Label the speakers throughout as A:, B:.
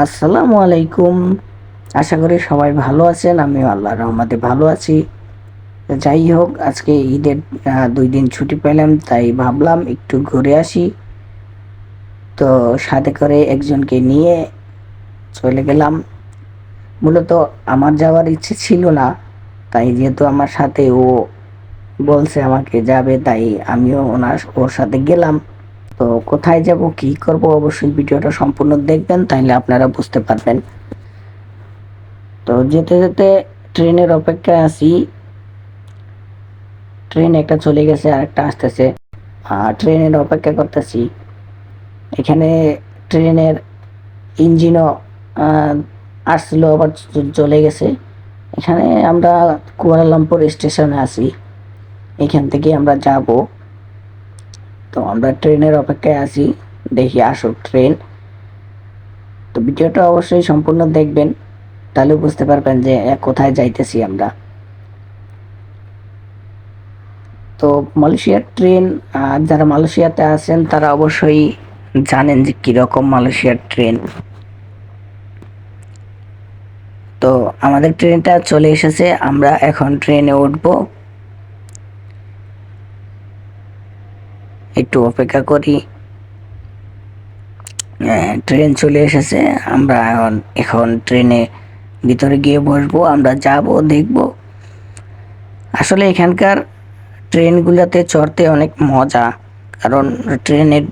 A: আসসালামু আলাইকুম। আশা করি সবাই ভালো আছেন। আমিও আল্লাহর রহমতে ভালো আছি। তো যাই হোক, আজকে ঈদের 2 দিন ছুটি পেলাম, তাই ভাবলাম একটু ঘুরে আসি। তো সাথে করে একজনকে নিয়ে চলে গেলাম। মূলত আমার যাওয়ার ইচ্ছে ছিল না, তাই যেহেতু আমার সাথে ও বলছে আমাকে যাবে, তাই আমিও ওর সাথে গেলাম। তো কোথায় যাব, কি করব, অবশ্যই ভিডিওটা সম্পূর্ণ দেখবেন, তাইলে আপনারা বুঝতে পারবেন। তো যেতে যেতে ট্রেনের অপেক্ষায় আছি। ট্রেন একটা চলে গেছে, আরেকটা আসতেছে। ট্রেনের অপেক্ষা করতেছি। এখানে ট্রেনের ইঞ্জিনও আসছিল, আবার চলে গেছে। এখানে আমরা কুয়ালালামপুর স্টেশনে আছি, এখান থেকে আমরা যাব। তো আমরা ট্রেনের অপেক্ষায় আছি, দেখি আসুক ট্রেন। তো ভিডিওটা অবশ্যই সম্পূর্ণ দেখবেন, তাহলে বুঝতে পারবেন যে কোথায় যাইতেছি আমরা। তো মালয়েশিয়ার ট্রেন, যারা মালয়েশিয়াতে আছেন তারা অবশ্যই জানেন যে কিরকম মালয়েশিয়ার ট্রেন। তো আমাদের ট্রেনটা চলে এসেছে, আমরা এখন ট্রেনে উঠবো। একটু অপেক্ষা করি। ট্রেন চলে এসেছে, আমরা এখন ট্রেনে ভিতরে গিয়ে বসবো, আমরা যাব, দেখব। আসলে এখানকার ট্রেনগুলোতে চড়তে অনেক মজা, কারণ ট্রেনের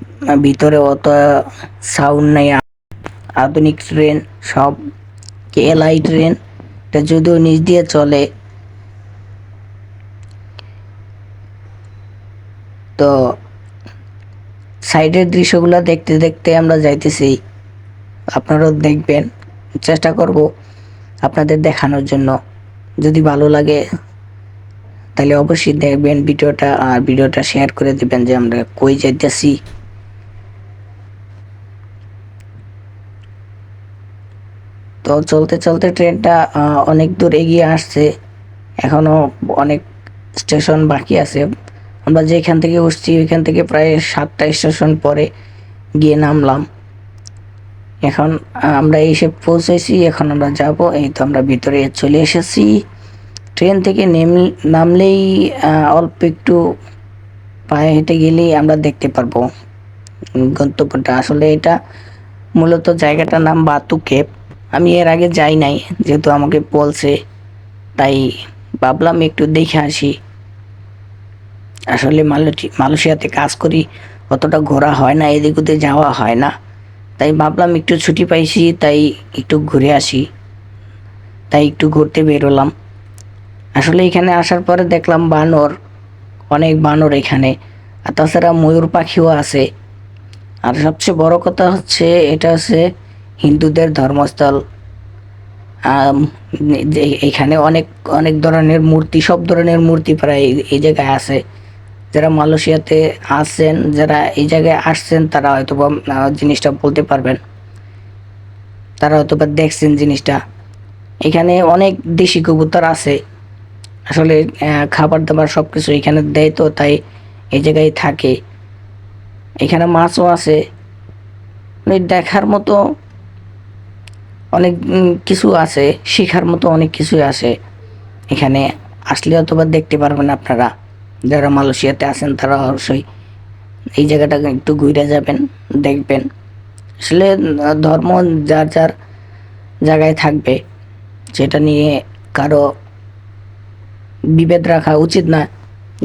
A: ভিতরে অত সাউন্ড নেই। আধুনিক ট্রেন সব, কেএলআই ট্রেন, এটা যদিও নিচ দিয়ে চলে। তো সাইডের দৃশ্যগুলো দেখতে দেখতে আমরা যাইতেছি, আপনারাও দেখবেন। চেষ্টা করব আপনাদের দেখানোর জন্য। যদি ভালো লাগে তাহলে অবশ্যই দেখবেন ভিডিওটা, আর ভিডিওটা শেয়ার করে দিবেন যে আমরা কই যাইতেছি। তো চলতে চলতে ট্রেনটা অনেক দূর এগিয়ে আসছে, এখনো অনেক স্টেশন বাকি আছে। আমরা যেখান থেকে উঠছি ওইখান থেকে প্রায় 7টা স্টেশন পরে গিয়ে নামলাম। এখন আমরা এসে পৌঁছেছি, এখন আমরা যাব। এই তো আমরা ভিতরে চলে এসেছি। ট্রেন থেকে নামলেই অল্প একটু পায়ে হেঁটে গেলেই আমরা দেখতে পারবো গন্তব্যটা। আসলে এটা মূলত জায়গাটার নাম বাতু কেপ। আমি এর আগে যাই নাই, যেহেতু আমাকে বলছে, তাই ভাবলাম একটু দেখে আসি। আসলে মালয়েশিয়াতে কাজ করি, অতটা ঘোরা হয় না, এদিক ওদিক যাওয়া হয় না। তাই ভাবলাম একটু ছুটি পাইছি, তাই একটু ঘুরে আসি, তাই একটু ঘুরতে বেরোলাম। আসলে এখানে আসার পরে দেখলাম বানর, অনেক বানর এখানে। আর তাছাড়া ময়ূর পাখিও আছে। আর সবচেয়ে বড় কথা হচ্ছে, এটা হচ্ছে হিন্দুদের ধর্মস্থল। এখানে অনেক অনেক ধরনের মূর্তি, সব ধরনের মূর্তি প্রায় এই জায়গায় আছে। যারা মালয়েশিয়াতে আছেন, যারা এই জায়গায় আসছেন, তারা হয়তো জিনিসটা বলতে পারবেন, তারা হয়তো দেখছেন জিনিসটা। এখানে অনেক দেশি কবুতর আছে। আসলে খাবার দাবার সব কিছু এখানে দেয়, তো তাই এই জায়গায় থাকে। এখানে মাছও আছে, মানে দেখার মতো অনেক কিছু আছে, শেখার মতো অনেক কিছুই আছে এখানে। আসলে অথবা দেখতে পারবেন আপনারা, যারা মালয়েশিয়াতে আছেন তারা অবশ্যই এই জায়গাটা একটু ঘুরে যাবেন, দেখবেন। আসলে ধর্ম যার যার জায়গায় থাকবে, সেটা নিয়ে কারো বিভেদ রাখা উচিত না।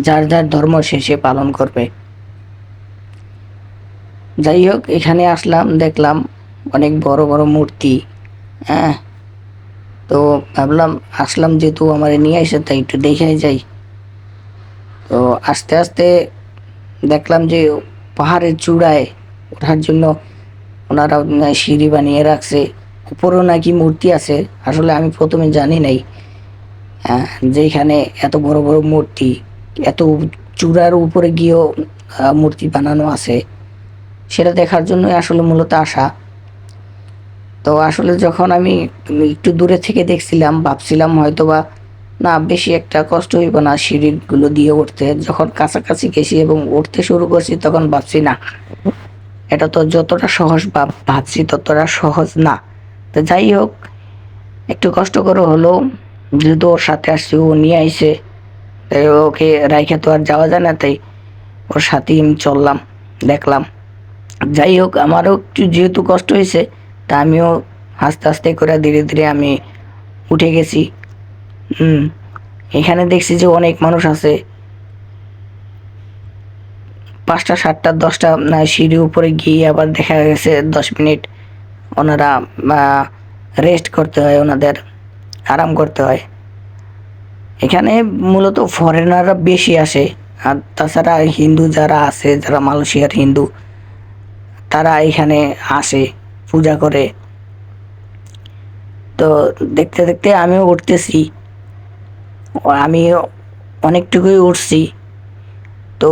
A: যার যার ধর্ম সে পালন করবে। যাই হোক, এখানে আসলাম, দেখলাম অনেক বড় বড় মূর্তি। হ্যাঁ, তো ভাবলাম, আসলাম যেহেতু আমার নিয়ে এসে, তাই একটু দেখে যাই। তো আস্তে আস্তে দেখলাম যে পাহাড়ের চূড়ায় ওঠার জন্য ওনারা সিঁড়ি বানিয়ে রাখছে। উপরেও নাকি মূর্তি আছে। আসলে আমি প্রথমে জানি নাই যে এখানে এত বড় বড় মূর্তি, এত চূড়ার উপরে গিয়েও মূর্তি বানানো আছে। সেটা দেখার জন্যই আসলে মূলত আসা। তো আসলে যখন আমি একটু দূরে থেকে দেখছিলাম, ভাবছিলাম হয়তোবা না, বেশি একটা কষ্ট হইব না সিঁড়িগুলো দিয়ে উঠতে। যখন কাছাকাছি গেছি এবং উঠতে শুরু করছি, তখন ভাবছি না, এটা তো যতটা সহজ ভাবছি ততটা সহজ না। তো যাই হোক, একটু কষ্ট করে হলো, যেহেতু ওর সাথে আসছি, ও নিয়ে আইছে, তাই ওকে রাইখা তো আর যাওয়া যায় না, তাই ওর সাথেই আমি চললাম, দেখলাম। যাই হোক, আমারও একটু যেহেতু কষ্ট হয়েছে, তা আমিও আস্তে আস্তে করে ধীরে ধীরে আমি উঠে গেছি। হুম। এখানে দেখছি যে অনেক মানুষ আছে, 5টা 7টা 10টা সিঁড়ি উপরে গিয়ে আবার দেখা গেছে 10 মিনিট ওনারা রেস্ট করতে হয়, ওনাদের আরাম করতে হয়। এখানে মূলত ফরেনাররা বেশি আসে, আর তাছাড়া হিন্দু যারা আছে, যারা মালয়েশিয়ার হিন্দু, তারা এখানে আসে, পূজা করে। তো দেখতে দেখতে আমিও উঠতেছি, আমি অনেকটুকুই উঠছি। তো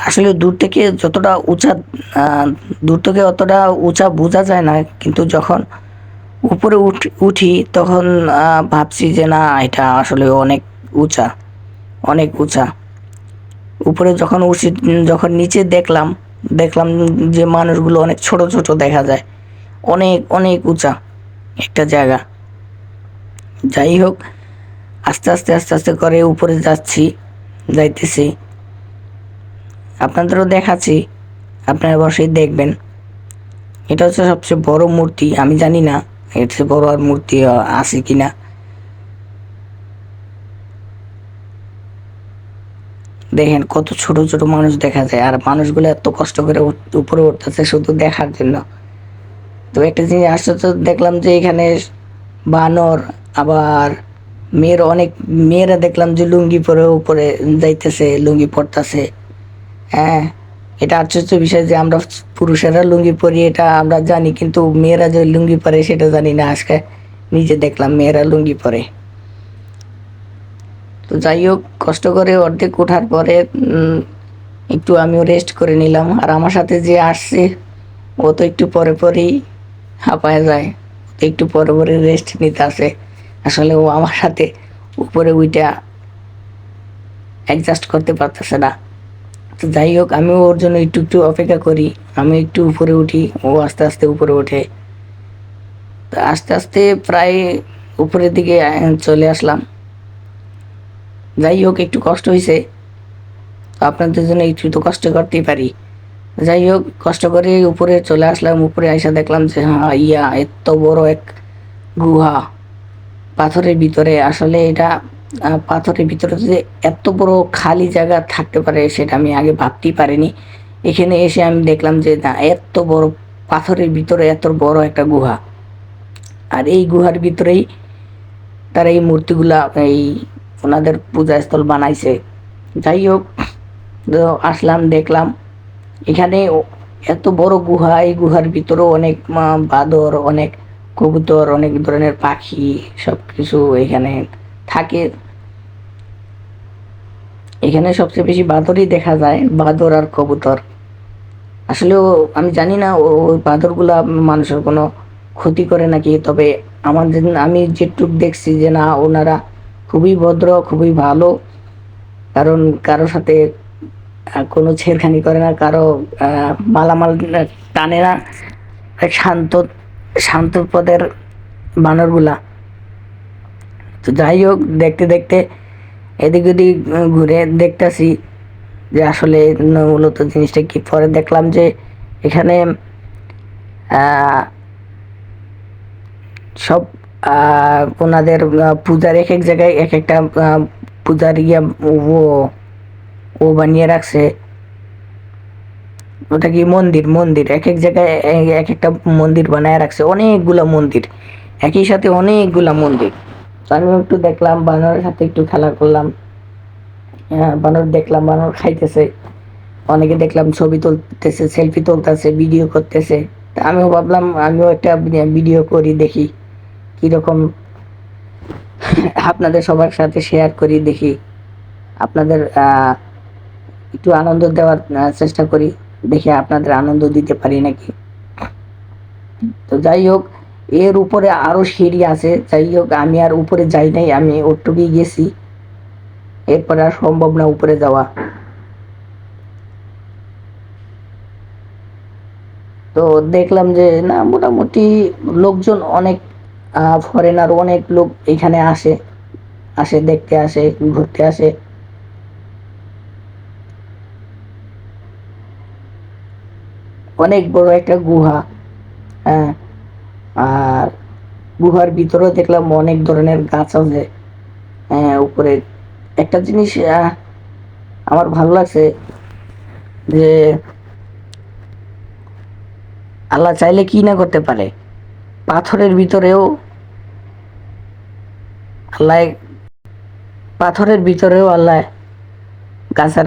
A: আসলে দূর থেকে যতটা উঁচা, দূর থেকে অতটা উঁচা বোঝা যায় না, কিন্তু যখন উপরে উঠি তখন ভাবছি যে না, এটা আসলে অনেক উঁচা, অনেক উঁচা। উপরে যখন উঠছি, যখন নিচে দেখলাম, দেখলাম যে মানুষগুলো অনেক ছোট ছোট দেখা যায়, অনেক অনেক উঁচা একটা জায়গা। যাই হোক, আস্তে আস্তে আস্তে আস্তে করে উপরে যাইতেছি, আপনাদেরও দেখাচ্ছি, আপনারা বসেই দেখবেন। এটা হচ্ছে সবচেয়ে বড় মূর্তি, আমি জানি না এর চেয়ে বড় আর মূর্তি আছে কিনা। দেখেন কত ছোট ছোট মানুষ দেখা যায়, আর মানুষগুলো এত কষ্ট করে উপরে উঠতেছে শুধু দেখার জন্য। তো একটা জিনিস আশ্চর্য দেখলাম যে এখানে বানর, আবার অনেক মেয়েরা দেখলাম যে লুঙ্গি পরে উপরে যাইতেছে, লুঙ্গি পরতেছে। হ্যাঁ, এটা আশ্চর্য বিষয় যে আমরা পুরুষেরা লুঙ্গি পরি এটা আমরা জানি, কিন্তু মেয়েরা যে লুঙ্গি পরে সেটা জানি না। আজকে নিজে দেখলাম মেয়েরা লুঙ্গি পরে। তো যাই হোক, কষ্ট করে অর্ধেক ওঠার পরে একটু আমিও রেস্ট করে নিলাম, আর আমার সাথে যে আসছে ও তো একটু পরে পরেই হাঁপায় যায়, তো একটু পরে পরে রেস্ট নিতে আসে। আসলে ও আমার সাথে উপরে উইটা অ্যাডজাস্ট করতে পারতেছে না। তো যাই হোক, আমিও ওর জন্য একটু একটু অপেক্ষা করি, আমি একটু উপরে উঠি, ও আস্তে আস্তে উপরে ওঠে। তো আস্তে আস্তে প্রায় উপরের দিকে চলে আসলাম। যাই হোক, একটু কষ্ট হয়েছে, তো আপনাদের জন্য একটু তো কষ্ট করতেই পারি। যাই হোক, কষ্ট করে উপরে চলে আসলাম, উপরে আইসা দেখলাম যে হ্যাঁ, এত বড় এক গুহা পাথরের ভিতরে। আসলে এটা পাথরের ভিতরে যে এত বড় খালি জায়গা থাকতে পারে সেটা আমি আগে ভাবতেই পারিনি। এখানে এসে আমি দেখলাম যে না, এত বড় পাথরের ভিতরে এত বড় একটা গুহা, আর এই গুহার ভিতরেই তারা এই মূর্তিগুলা, এই ওনাদের পূজাস্থল বানাইছে। যাই হোক, তো আসলাম, দেখলাম এখানে এত বড় গুহা, এই গুহার ভিতরেও অনেক বাঁদর, অনেক কবুতর, অনেক ধরনের পাখি, সবকিছু এখানে থাকে। এখানে সবচেয়ে বেশি বাঁদরই দেখা যায়, বাঁদর আর কবুতর। আসলেও আমি জানি না ওই বাঁদরগুলা মানুষের কোনো ক্ষতি করে নাকি, তবে আমি যেটুক দেখছি যে না, ওনারা খুবই ভদ্র, খুবই ভালো। কারণ কারো সাথে কোনো ছেড়খানি করে না, কারো মালামাল টানে না। এক শান্ত শান্ত পদের বানরগুলা। তো যাই হোক, দেখতে দেখতে এদিক ওদিক ঘুরে দেখতেছি যে আসলে মূলত জিনিসটা কি। পরে দেখলাম যে এখানে আহ, সব ওনাদের পূজার এক এক জায়গায় এক একটা পূজার ও ও বানিয়ে রাখছে। ওটা কি মন্দির, মন্দির এক এক জায়গায় এক একটা মন্দির বানায় রাখছে, অনেকগুলা মন্দির, একই সাথে অনেকগুলা মন্দির। তো আমি একটু দেখলাম, বানরের সাথে একটু খেলা করলাম। বানর দেখলাম, বানর খাইতেছে। অনেকে দেখলাম ছবি তুলতেছে, সেলফি তুলতেছে, ভিডিও করতেছে। তা আমিও ভাবলাম আমিও একটা ভিডিও করি, দেখি কিরকম, আপনাদের সবার সাথে শেয়ার করি, দেখি আপনাদের একটু আনন্দ দেওয়ার চেষ্টা করি, দেখে আপনাদের আনন্দ দিতে পারি নাকি। তো যাই হোক, এর উপরে আরো সিঁড়ি আছে। যাই হোক, আমি আর উপরে যাই নাই, আমি ওটুকুই গেছি, এরপরে আর সম্ভব না উপরে যাওয়া। তো দেখলাম যে না, মোটামুটি লোকজন অনেক ফরেনার অনেক লোক এখানে আসে, দেখতে আসে, ঘুরতে আসে। অনেক বড় একটা গুহা। হ্যাঁ, আর গুহার ভিতরে দেখলাম অনেক ধরনের গাছ আছে। হ্যাঁ, উপরে একটা জিনিস আমার ভালো লাগছে যে আল্লাহ চাইলে কি না করতে পারে। পাথরের ভিতরেও আল্লাহ আল্লাহ গাছের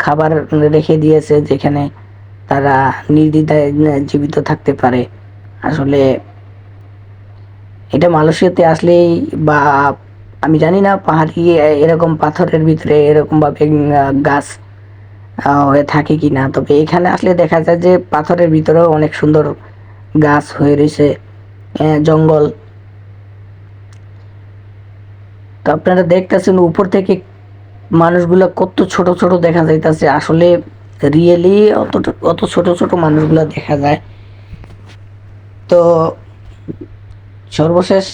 A: খাবার রেখে দিয়েছে, যেখানে তারা নির্দ্বিধায় জীবিত থাকতে পারে। আসলে এটা মালয়েশিয়াতে আসলেই, বা আমি জানি না পাহাড়ি এরকম পাথরের ভিতরে এরকম ভাবে গাছ হয়ে থাকে কিনা, তবে এখানে আসলে দেখা যায় যে পাথরের ভিতরেও অনেক সুন্দর গাছ হয়ে রয়েছে, জঙ্গল। তো আপনারা দেখতেছেন উপর থেকে মানুষগুলা কত ছোট ছোট দেখা যাইতেছে। আসলে রিয়েলি অত ছোট ছোট মানুষগুলা দেখা যায়। তো সর্বশেষ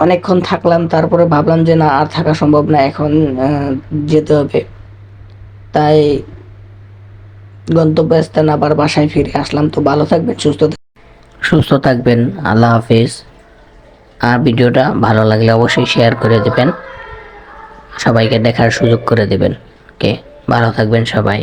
A: অনেকক্ষণ থাকলাম, তারপরে ভাবলাম যে না, আর থাকা সম্ভব না, এখন যেতে হবে। তাই গন্তব্যস্থানে আবার বাসায় ফিরে আসলাম। তো ভালো থাকবেন, সুস্থ থাকবেন। আল্লাহ হাফিজ। আর ভিডিওটা ভালো লাগলে অবশ্যই শেয়ার করে দেবেন, সবাইকে দেখার সুযোগ করে দেবেন। ওকে, ভালো থাকবেন সবাই।